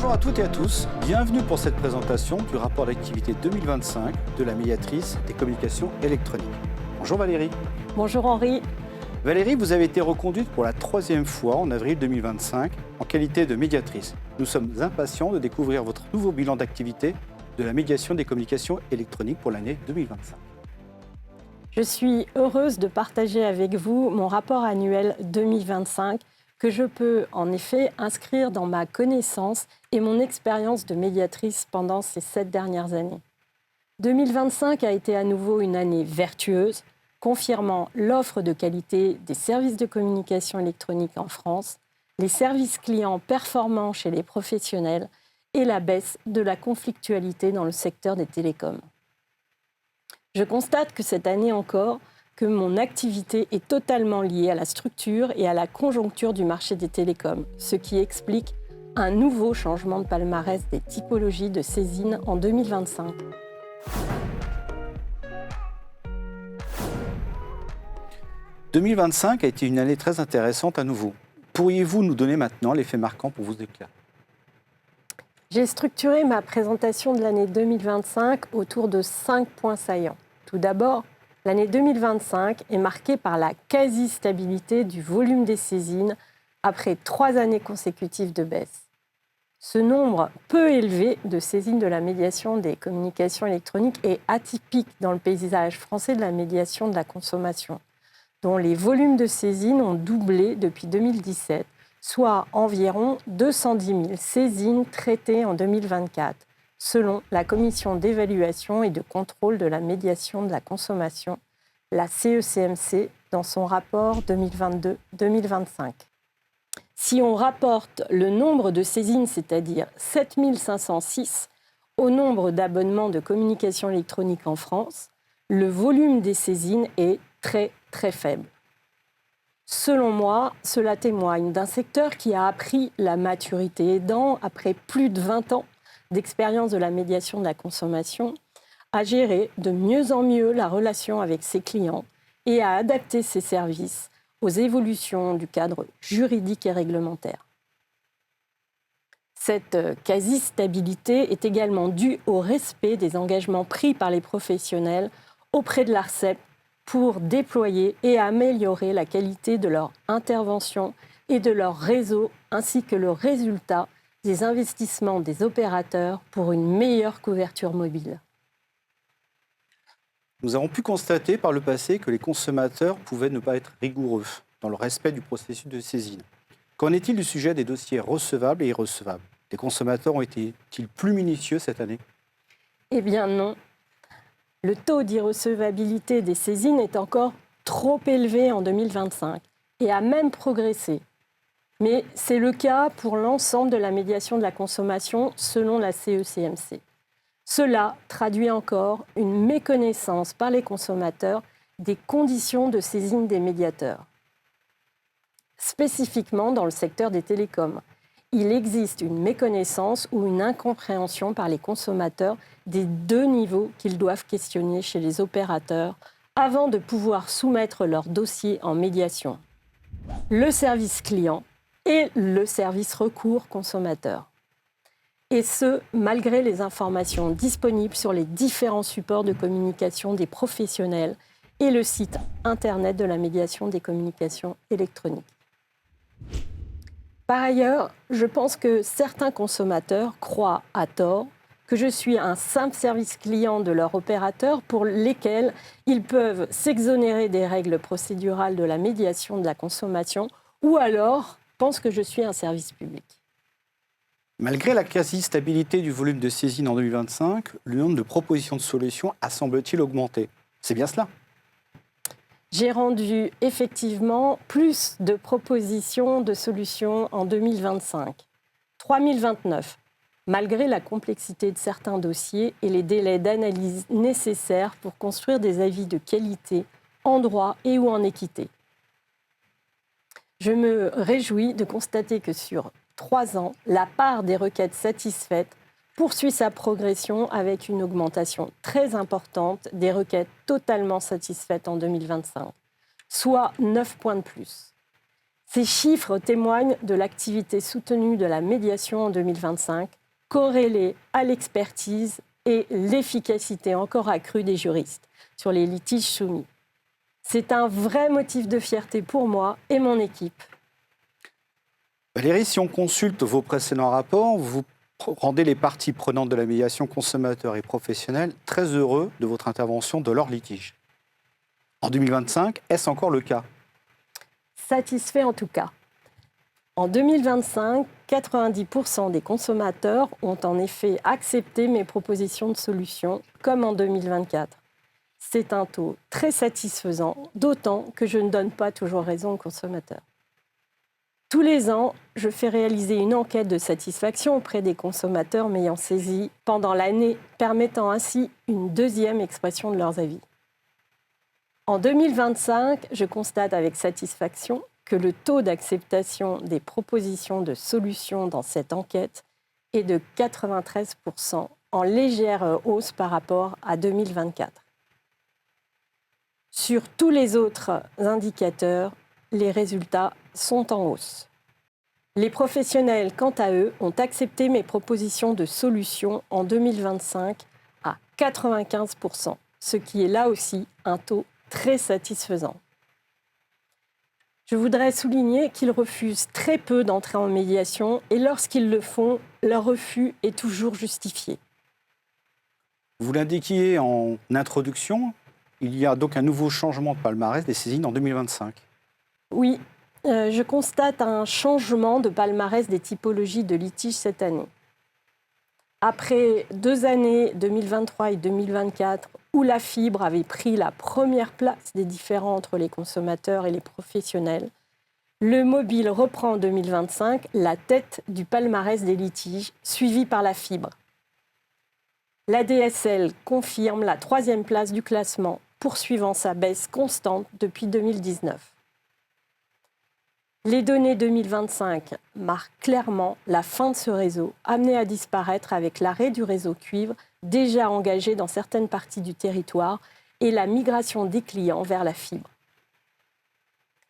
Bonjour à toutes et à tous, bienvenue pour cette présentation du rapport d'activité 2025 de la médiatrice des communications électroniques. Bonjour Valérie. Bonjour Henri. Valérie, vous avez été reconduite pour la 3e fois en avril 2025 en qualité de médiatrice. Nous sommes impatients de découvrir votre nouveau bilan d'activité de la médiation des communications électroniques pour l'année 2025. Je suis heureuse de partager avec vous mon rapport annuel 2025 que je peux en effet inscrire dans ma connaissance et mon expérience de médiatrice pendant ces 7 dernières années. 2025 a été à nouveau une année vertueuse, confirmant l'offre de qualité des services de communication électronique en France, les services clients performants chez les professionnels et la baisse de la conflictualité dans le secteur des télécoms. Je constate que cette année encore, que mon activité est totalement liée à la structure et à la conjoncture du marché des télécoms, ce qui explique un nouveau changement de palmarès des typologies de saisine en 2025. « 2025 a été une année très intéressante à nouveau. Pourriez-vous nous donner maintenant les faits marquants pour vous éclairer ? J'ai structuré ma présentation de l'année 2025 autour de 5 points saillants. Tout d'abord, l'année 2025 est marquée par la quasi-stabilité du volume des saisines après 3 années consécutives de baisse. Ce nombre peu élevé de saisines de la médiation des communications électroniques est atypique dans le paysage français de la médiation de la consommation, dont les volumes de saisines ont doublé depuis 2017, soit environ 210 000 saisines traitées en 2024, selon la Commission d'évaluation et de contrôle de la médiation de la consommation, la CECMC, dans son rapport 2022-2025. Si on rapporte le nombre de saisines, c'est-à-dire 7 506, au nombre d'abonnements de communication électronique en France, le volume des saisines est très, très faible. Selon moi, cela témoigne d'un secteur qui a appris la maturité aidant, après plus de 20 ans d'expérience de la médiation de la consommation, à gérer de mieux en mieux la relation avec ses clients et à adapter ses services aux évolutions du cadre juridique et réglementaire. Cette quasi-stabilité est également due au respect des engagements pris par les professionnels auprès de l'ARCEP pour déployer et améliorer la qualité de leur intervention et de leur réseau, ainsi que le résultat des investissements des opérateurs pour une meilleure couverture mobile. Nous avons pu constater par le passé que les consommateurs pouvaient ne pas être rigoureux dans le respect du processus de saisine. Qu'en est-il du sujet des dossiers recevables et irrecevables ? Les consommateurs ont été-ils plus minutieux cette année ? Eh bien non. Le taux d'irrecevabilité des saisines est encore trop élevé en 2025 et a même progressé. Mais c'est le cas pour l'ensemble de la médiation de la consommation selon la CECMC. Cela traduit encore une méconnaissance par les consommateurs des conditions de saisine des médiateurs. Spécifiquement dans le secteur des télécoms, il existe une méconnaissance ou une incompréhension par les consommateurs des 2 niveaux qu'ils doivent questionner chez les opérateurs avant de pouvoir soumettre leur dossier en médiation. Le service client et le service recours consommateur. Et ce, malgré les informations disponibles sur les différents supports de communication des professionnels et le site internet de la médiation des communications électroniques. Par ailleurs, je pense que certains consommateurs croient à tort que je suis un simple service client de leur opérateur pour lesquels ils peuvent s'exonérer des règles procédurales de la médiation de la consommation ou alors pensent que je suis un service public. Malgré la quasi-stabilité du volume de saisine en 2025, le nombre de propositions de solutions a semble-t-il augmenté. C'est bien cela ? J'ai rendu effectivement plus de propositions de solutions en 2025. 3029, malgré la complexité de certains dossiers et les délais d'analyse nécessaires pour construire des avis de qualité en droit et ou en équité. Je me réjouis de constater que sur 3 ans, la part des requêtes satisfaites poursuit sa progression avec une augmentation très importante des requêtes totalement satisfaites en 2025, soit 9 points de plus. Ces chiffres témoignent de l'activité soutenue de la médiation en 2025, corrélée à l'expertise et l'efficacité encore accrue des juristes sur les litiges soumis. C'est un vrai motif de fierté pour moi et mon équipe. Valérie, si on consulte vos précédents rapports, vous rendez les parties prenantes de la médiation consommateurs et professionnels très heureux de votre intervention de leur litige. En 2025, est-ce encore le cas ? Satisfait en tout cas. En 2025, 90% des consommateurs ont en effet accepté mes propositions de solutions, comme en 2024. C'est un taux très satisfaisant, d'autant que je ne donne pas toujours raison aux consommateurs. Tous les ans, je fais réaliser une enquête de satisfaction auprès des consommateurs m'ayant saisi pendant l'année, permettant ainsi une deuxième expression de leurs avis. En 2025, je constate avec satisfaction que le taux d'acceptation des propositions de solutions dans cette enquête est de 93%, en légère hausse par rapport à 2024. Sur tous les autres indicateurs, les résultats sont en hausse. Les professionnels, quant à eux, ont accepté mes propositions de solutions en 2025 à 95%, ce qui est là aussi un taux très satisfaisant. Je voudrais souligner qu'ils refusent très peu d'entrer en médiation et lorsqu'ils le font, leur refus est toujours justifié. Vous l'indiquiez en introduction, il y a donc un nouveau changement de palmarès des saisines en 2025. Oui, je constate un changement de palmarès des typologies de litiges cette année. Après 2 années, 2023 et 2024, où la fibre avait pris la première place des différends entre les consommateurs et les professionnels, le mobile reprend en 2025 la tête du palmarès des litiges, suivi par la fibre. L'ADSL confirme la 3e place du classement, poursuivant sa baisse constante depuis 2019. Les données 2025 marquent clairement la fin de ce réseau, amené à disparaître avec l'arrêt du réseau cuivre, déjà engagé dans certaines parties du territoire, et la migration des clients vers la fibre.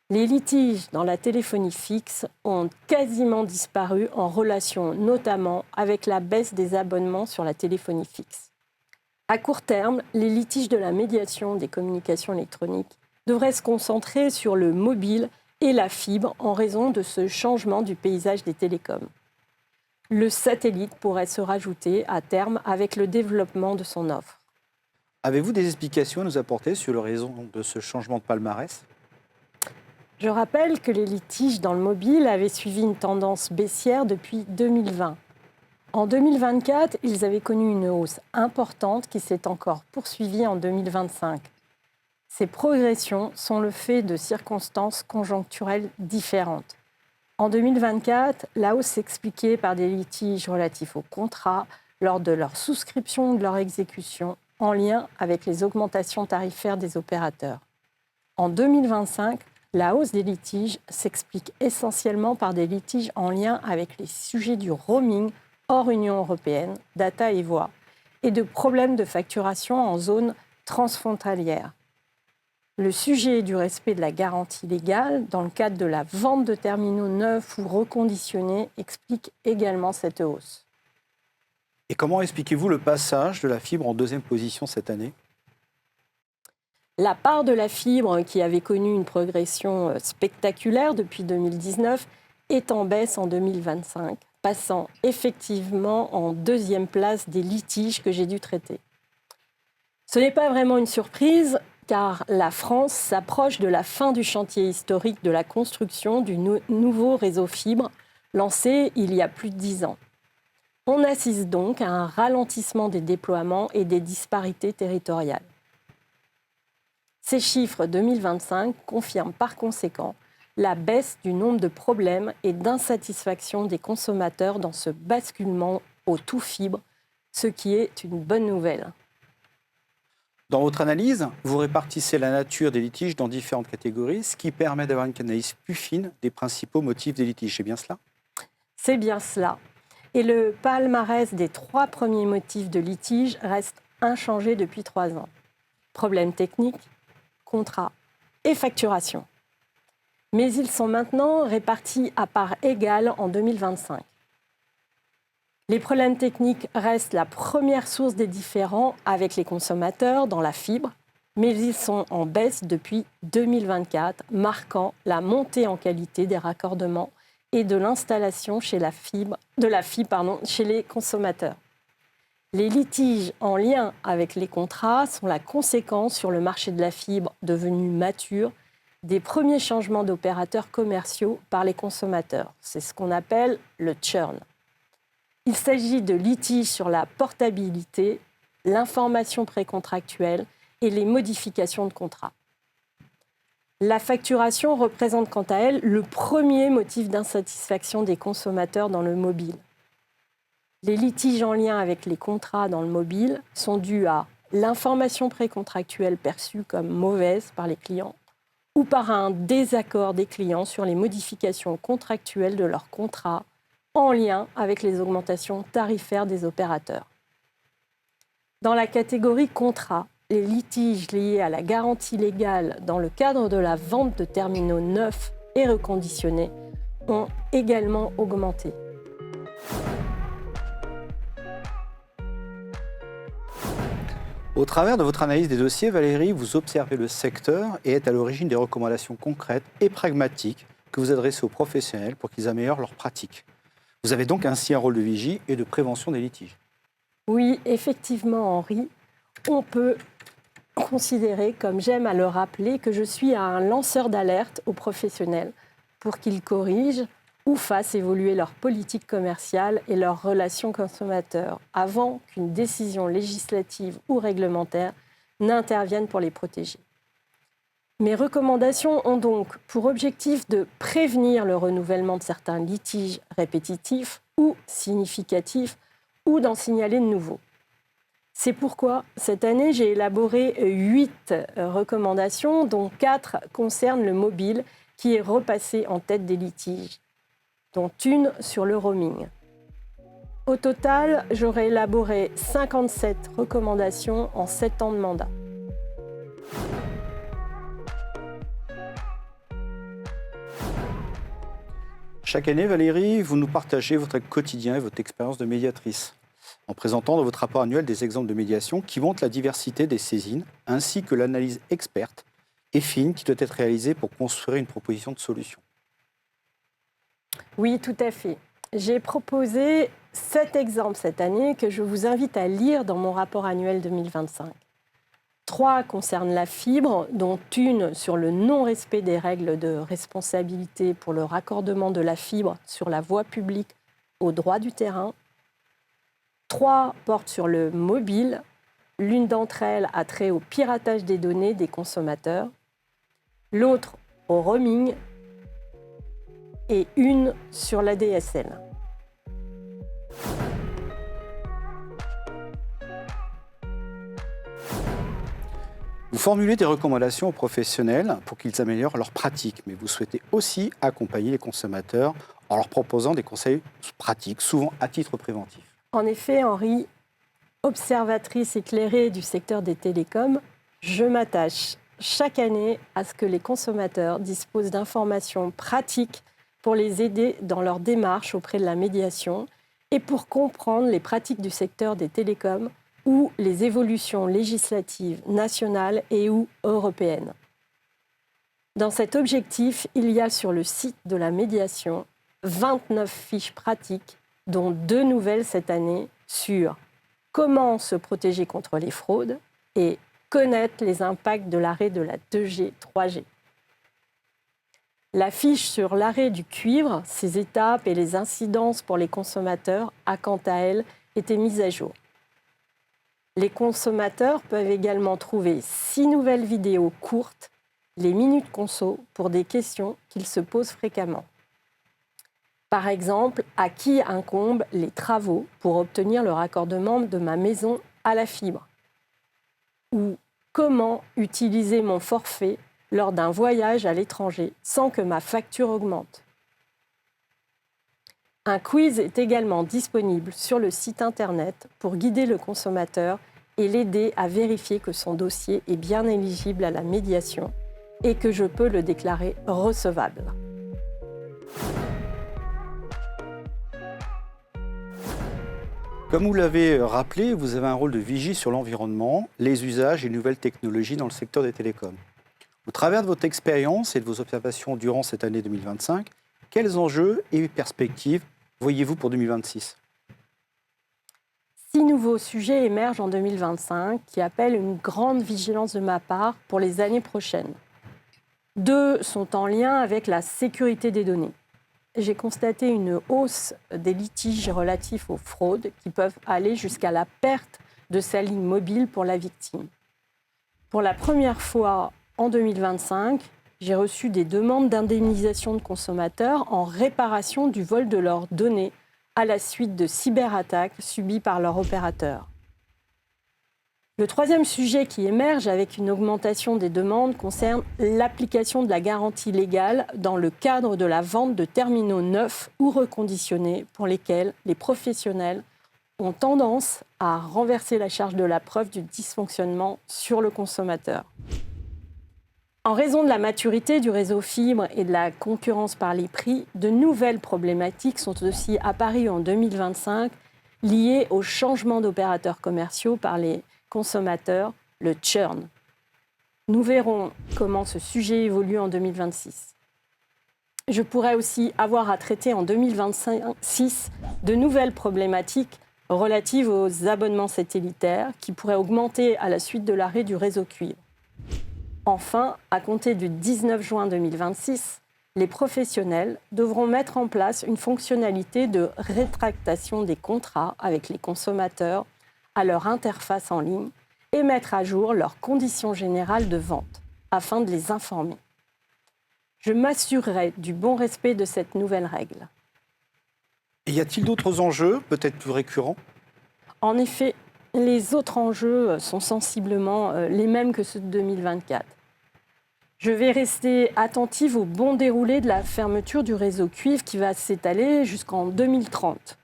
Les litiges dans la téléphonie fixe ont quasiment disparu en relation notamment avec la baisse des abonnements sur la téléphonie fixe. À court terme, les litiges de la médiation des communications électroniques devraient se concentrer sur le mobile et la fibre en raison de ce changement du paysage des télécoms. Le satellite pourrait se rajouter à terme avec le développement de son offre. Avez-vous des explications à nous apporter sur les raisons de ce changement de palmarès ? Je rappelle que les litiges dans le mobile avaient suivi une tendance baissière depuis 2020. En 2024, ils avaient connu une hausse importante qui s'est encore poursuivie en 2025. Ces progressions sont le fait de circonstances conjoncturelles différentes. En 2024, la hausse s'expliquait par des litiges relatifs aux contrats lors de leur souscription ou de leur exécution, en lien avec les augmentations tarifaires des opérateurs. En 2025, la hausse des litiges s'explique essentiellement par des litiges en lien avec les sujets du roaming hors Union européenne, data et voix, et de problèmes de facturation en zone transfrontalière. Le sujet du respect de la garantie légale dans le cadre de la vente de terminaux neufs ou reconditionnés explique également cette hausse. Et comment expliquez-vous le passage de la fibre en 2e position cette année ? La part de la fibre, qui avait connu une progression spectaculaire depuis 2019, est en baisse en 2025, passant effectivement en 2e place des litiges que j'ai dû traiter. Ce n'est pas vraiment une surprise, car la France s'approche de la fin du chantier historique de la construction du nouveau réseau fibre, lancé il y a plus de 10 ans. On assiste donc à un ralentissement des déploiements et des disparités territoriales. Ces chiffres 2025 confirment par conséquent la baisse du nombre de problèmes et d'insatisfaction des consommateurs dans ce basculement au tout fibre, ce qui est une bonne nouvelle. Dans votre analyse, vous répartissez la nature des litiges dans différentes catégories, ce qui permet d'avoir une analyse plus fine des principaux motifs des litiges. C'est bien cela ? C'est bien cela. Et le palmarès des 3 premiers motifs de litige reste inchangé depuis 3 ans. Problèmes techniques, contrats et facturation. mais ils sont maintenant répartis à parts égales en 2025. Les problèmes techniques restent la première source des différends avec les consommateurs dans la fibre, mais ils sont en baisse depuis 2024, marquant la montée en qualité des raccordements et de l'installation chez chez les consommateurs. Les litiges en lien avec les contrats sont la conséquence sur le marché de la fibre devenu mature des premiers changements d'opérateurs commerciaux par les consommateurs. C'est ce qu'on appelle le churn. Il s'agit de litiges sur la portabilité, l'information précontractuelle et les modifications de contrats. La facturation représente quant à elle le premier motif d'insatisfaction des consommateurs dans le mobile. Les litiges en lien avec les contrats dans le mobile sont dus à l'information précontractuelle perçue comme mauvaise par les clients ou par un désaccord des clients sur les modifications contractuelles de leurs contrats en lien avec les augmentations tarifaires des opérateurs. Dans la catégorie contrat, les litiges liés à la garantie légale dans le cadre de la vente de terminaux neufs et reconditionnés ont également augmenté. Au travers de votre analyse des dossiers, Valérie, vous observez le secteur et êtes à l'origine des recommandations concrètes et pragmatiques que vous adressez aux professionnels pour qu'ils améliorent leurs pratiques. Vous avez donc ainsi un rôle de vigie et de prévention des litiges. Oui, effectivement, Henri, on peut considérer, comme j'aime à le rappeler, que je suis un lanceur d'alerte aux professionnels pour qu'ils corrigent ou fassent évoluer leur politique commerciale et leurs relations consommateurs avant qu'une décision législative ou réglementaire n'intervienne pour les protéger. Mes recommandations ont donc pour objectif de prévenir le renouvellement de certains litiges répétitifs ou significatifs ou d'en signaler de nouveaux. C'est pourquoi, cette année, j'ai élaboré 8 recommandations, dont 4 concernent le mobile, qui est repassé en tête des litiges, dont une sur le roaming. Au total, j'aurai élaboré 57 recommandations en 7 ans de mandat. Chaque année, Valérie, vous nous partagez votre quotidien et votre expérience de médiatrice, en présentant dans votre rapport annuel des exemples de médiation qui montrent la diversité des saisines, ainsi que l'analyse experte et fine qui doit être réalisée pour construire une proposition de solution. Oui, tout à fait. J'ai proposé 7 exemples cette année que je vous invite à lire dans mon rapport annuel 2025. 3 concernent la fibre, dont une sur le non-respect des règles de responsabilité pour le raccordement de la fibre sur la voie publique au droit du terrain. 3 portent sur le mobile. L'une d'entre elles a trait au piratage des données des consommateurs. L'autre au roaming. Et une sur l'ADSL. Vous formulez des recommandations aux professionnels pour qu'ils améliorent leurs pratiques, mais vous souhaitez aussi accompagner les consommateurs en leur proposant des conseils pratiques, souvent à titre préventif. En effet, Henri, observatrice éclairée du secteur des télécoms, je m'attache chaque année à ce que les consommateurs disposent d'informations pratiques pour les aider dans leur démarche auprès de la médiation et pour comprendre les pratiques du secteur des télécoms ou les évolutions législatives nationales et ou européennes. Dans cet objectif, il y a sur le site de la médiation 29 fiches pratiques, dont 2 nouvelles cette année sur comment se protéger contre les fraudes et connaître les impacts de l'arrêt de la 2G, 3G. La fiche sur l'arrêt du cuivre, ses étapes et les incidences pour les consommateurs a quant à elle été mise à jour. Les consommateurs peuvent également trouver 6 nouvelles vidéos courtes, les minutes conso, pour des questions qu'ils se posent fréquemment. Par exemple, à qui incombent les travaux pour obtenir le raccordement de ma maison à la fibre? Ou comment utiliser mon forfait lors d'un voyage à l'étranger sans que ma facture augmente? Un quiz est également disponible sur le site internet pour guider le consommateur et l'aider à vérifier que son dossier est bien éligible à la médiation et que je peux le déclarer recevable. Comme vous l'avez rappelé, vous avez un rôle de vigie sur l'environnement, les usages et les nouvelles technologies dans le secteur des télécoms. Au travers de votre expérience et de vos observations durant cette année 2025, quels enjeux et perspectives voyez-vous pour 2026 ? 6 nouveaux sujets émergent en 2025 qui appellent une grande vigilance de ma part pour les années prochaines. 2 sont en lien avec la sécurité des données. J'ai constaté une hausse des litiges relatifs aux fraudes qui peuvent aller jusqu'à la perte de sa ligne mobile pour la victime. Pour la première fois en 2025, j'ai reçu des demandes d'indemnisation de consommateurs en réparation du vol de leurs données à la suite de cyberattaques subies par leur opérateur. Le troisième sujet qui émerge avec une augmentation des demandes concerne l'application de la garantie légale dans le cadre de la vente de terminaux neufs ou reconditionnés pour lesquels les professionnels ont tendance à renverser la charge de la preuve du dysfonctionnement sur le consommateur. En raison de la maturité du réseau fibre et de la concurrence par les prix, de nouvelles problématiques sont aussi apparues en 2025 liées au changement d'opérateurs commerciaux par les consommateurs, le churn. Nous verrons comment ce sujet évolue en 2026. Je pourrais aussi avoir à traiter en 2026 de nouvelles problématiques relatives aux abonnements satellitaires qui pourraient augmenter à la suite de l'arrêt du réseau cuivre. Enfin, à compter du 19 juin 2026, les professionnels devront mettre en place une fonctionnalité de rétractation des contrats avec les consommateurs à leur interface en ligne et mettre à jour leurs conditions générales de vente afin de les informer. Je m'assurerai du bon respect de cette nouvelle règle. Et y a-t-il d'autres enjeux, peut-être plus récurrents ? En effet, les autres enjeux sont sensiblement les mêmes que ceux de 2024. Je vais rester attentive au bon déroulé de la fermeture du réseau cuivre qui va s'étaler jusqu'en 2030.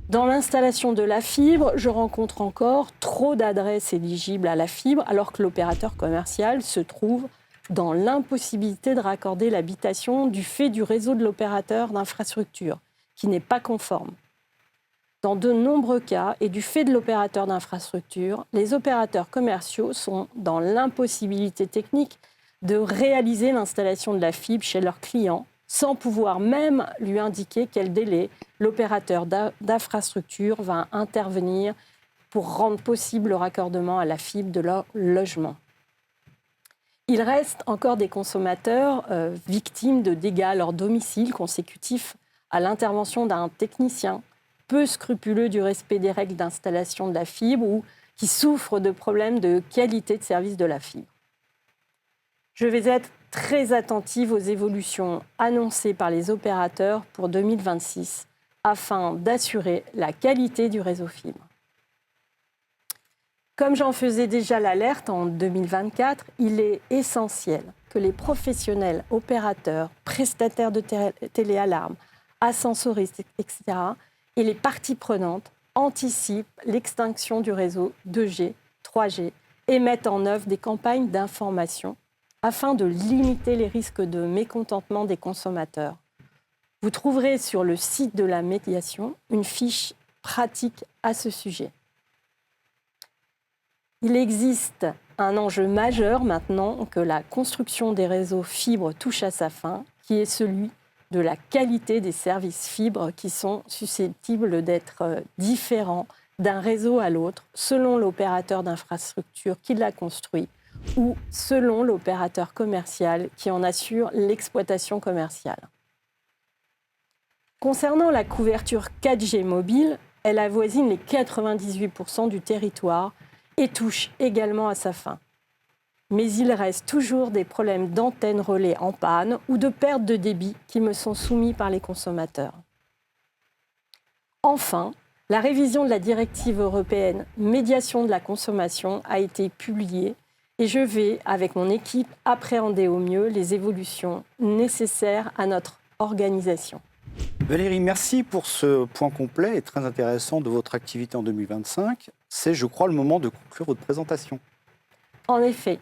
Dans l'installation de la fibre, je rencontre encore trop d'adresses éligibles à la fibre alors que l'opérateur commercial se trouve dans l'impossibilité de raccorder l'habitation du fait du réseau de l'opérateur d'infrastructure, qui n'est pas conforme. Dans de nombreux cas, et du fait de l'opérateur d'infrastructure, les opérateurs commerciaux sont dans l'impossibilité technique de réaliser l'installation de la fibre chez leurs clients sans pouvoir même lui indiquer quel délai l'opérateur d'infrastructure va intervenir pour rendre possible le raccordement à la fibre de leur logement. Il reste encore des consommateurs victimes de dégâts à leur domicile consécutifs à l'intervention d'un technicien peu scrupuleux du respect des règles d'installation de la fibre ou qui souffrent de problèmes de qualité de service de la fibre. Je vais être très attentive aux évolutions annoncées par les opérateurs pour 2026 afin d'assurer la qualité du réseau fibre. Comme j'en faisais déjà l'alerte en 2024, il est essentiel que les professionnels, opérateurs, prestataires de téléalarmes, ascensoristes, etc., et les parties prenantes anticipent l'extinction du réseau 2G, 3G et mettent en œuvre des campagnes d'information afin de limiter les risques de mécontentement des consommateurs. Vous trouverez sur le site de la médiation une fiche pratique à ce sujet. Il existe un enjeu majeur maintenant que la construction des réseaux fibres touche à sa fin, qui est celui de la qualité des services fibres qui sont susceptibles d'être différents d'un réseau à l'autre selon l'opérateur d'infrastructure qui l'a construit ou selon l'opérateur commercial qui en assure l'exploitation commerciale. Concernant la couverture 4G mobile, elle avoisine les 98% du territoire et touche également à sa fin. Mais il reste toujours des problèmes d'antennes relais en panne ou de perte de débit qui me sont soumis par les consommateurs. Enfin, la révision de la directive européenne Médiation de la consommation a été publiée et je vais, avec mon équipe, appréhender au mieux les évolutions nécessaires à notre organisation. Valérie, merci pour ce point complet et très intéressant de votre activité en 2025. C'est, je crois, le moment de conclure votre présentation. En effet,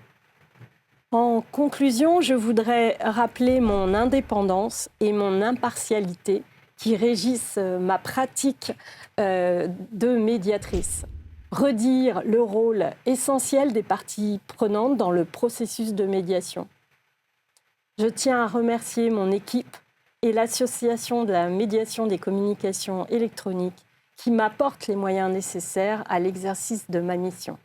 En conclusion, je voudrais rappeler mon indépendance et mon impartialité qui régissent ma pratique de médiatrice. Redire le rôle essentiel des parties prenantes dans le processus de médiation. Je tiens à remercier mon équipe et l'Association de la médiation des communications électroniques qui m'apportent les moyens nécessaires à l'exercice de ma mission.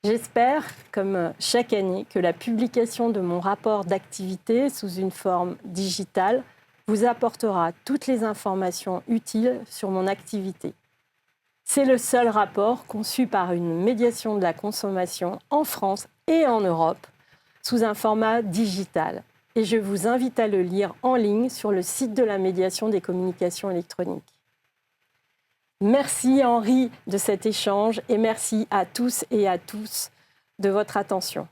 J'espère, comme chaque année, que la publication de mon rapport d'activité sous une forme digitale vous apportera toutes les informations utiles sur mon activité. C'est le seul rapport conçu par une médiation de la consommation en France et en Europe sous un format digital. Et je vous invite à le lire en ligne sur le site de la médiation des communications électroniques. Merci Henri de cet échange et merci à tous et à tous de votre attention.